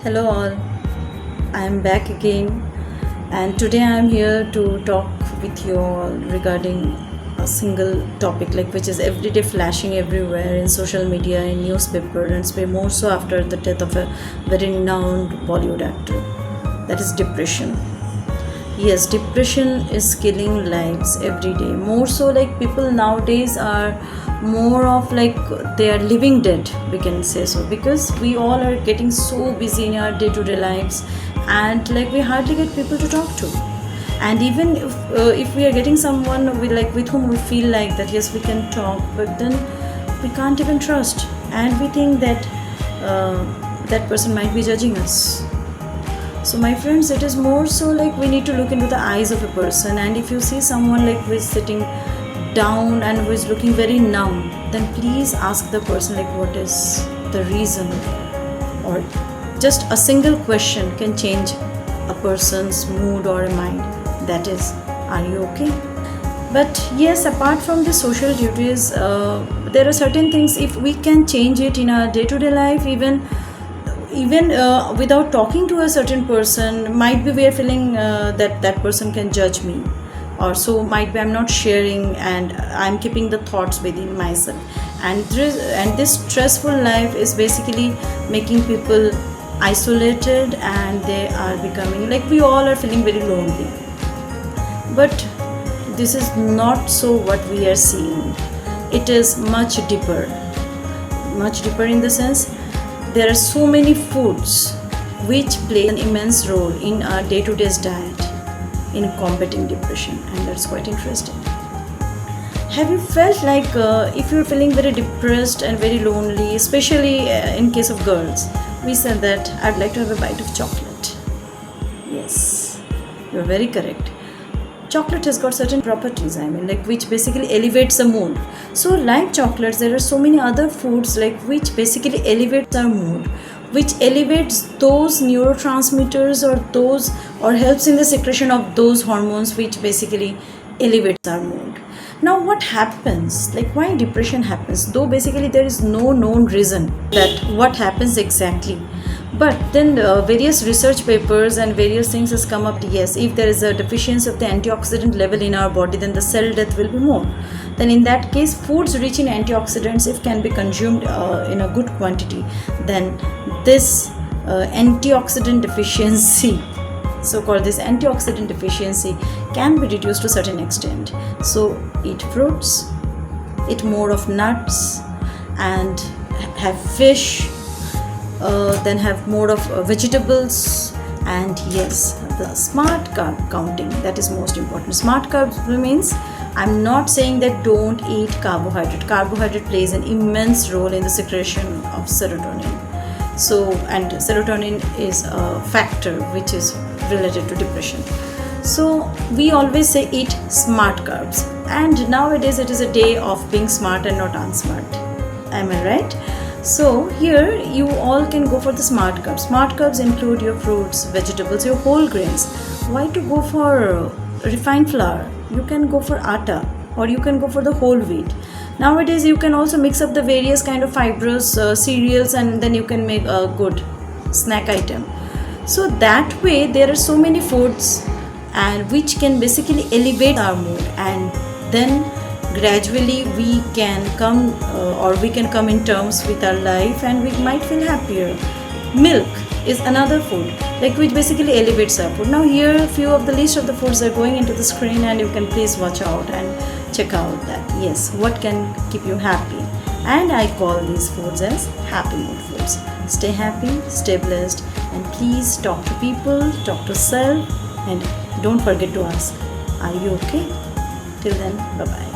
Hello, all. I am back again, and today I am here to talk with you all regarding a single topic, like which is everyday flashing everywhere in social media, in newspaper, and more so after the death of a very renowned Bollywood actor. That is depression. Yes, depression is killing lives every day. More so, like people nowadays are more of like they are living dead, we can say so, because we all are getting so busy in our day-to-day lives, and like we hardly get people to talk to. And even if we are getting someone with whom we feel like that yes we can talk, but then we can't even trust, and we think that that person might be judging us. So my friends, it is more so like we need to look into the eyes of a person, and if you see someone like who is sitting down and who is looking very numb, then please ask the person like what is the reason, or just a single question can change a person's mood or a mind. That is, are you okay? But yes, apart from the social duties, there are certain things if we can change it in our day-to-day life, even without talking to a certain person. Might be we are feeling that person can judge me, or so might be I'm not sharing and I'm keeping the thoughts within myself, and this stressful life is basically making people isolated, and they are becoming like we all are feeling very lonely. But this is not so what we are seeing. It is much deeper in the sense there are so many foods which play an immense role in our day-to-day diet in combating depression, and that's quite interesting. Have you felt like if you're feeling very depressed and very lonely, especially in case of girls, we said that I'd like to have a bite of chocolate. Yes, you're very correct. Chocolate has got certain properties, like which basically elevates the mood. So like chocolates, there are so many other foods like which basically elevates our mood, which elevates those neurotransmitters or helps in the secretion of those hormones which basically elevates our mood. Now what happens, like why depression happens, though basically there is no known reason that what happens exactly. But then various research papers and various things has come up. Yes, if there is a deficiency of the antioxidant level in our body, then the cell death will be more. Then in that case, foods rich in antioxidants, if can be consumed in a good quantity, then this antioxidant deficiency, so-called this antioxidant deficiency, can be reduced to a certain extent. So eat fruits, eat more of nuts, and have fish. Then have more of vegetables, and yes, the smart carb counting, that is most important. Smart carbs means I'm not saying that don't eat carbohydrate. Carbohydrate plays an immense role in the secretion of serotonin. So, and serotonin is a factor which is related to depression. So we always say eat smart carbs, and nowadays it is a day of being smart and not unsmart. Am I right? So here you all can go for the smart carbs. Smart carbs include your fruits, vegetables, your whole grains. Why to go for refined flour? You can go for atta, or you can go for the whole wheat. Nowadays you can also mix up the various kind of fibrous cereals, and then you can make a good snack item. So that way there are so many foods and which can basically elevate our mood, and then gradually we can come in terms with our life, and we might feel happier. Milk is another food like which basically elevates our food. Now here a few of the list of the foods are going into the screen, and you can please watch out and check out that yes what can keep you happy, and I call these foods as happy mood foods. Stay happy, stay blessed, and please talk to people, talk to self, and don't forget to ask, are you okay? Till then, bye bye.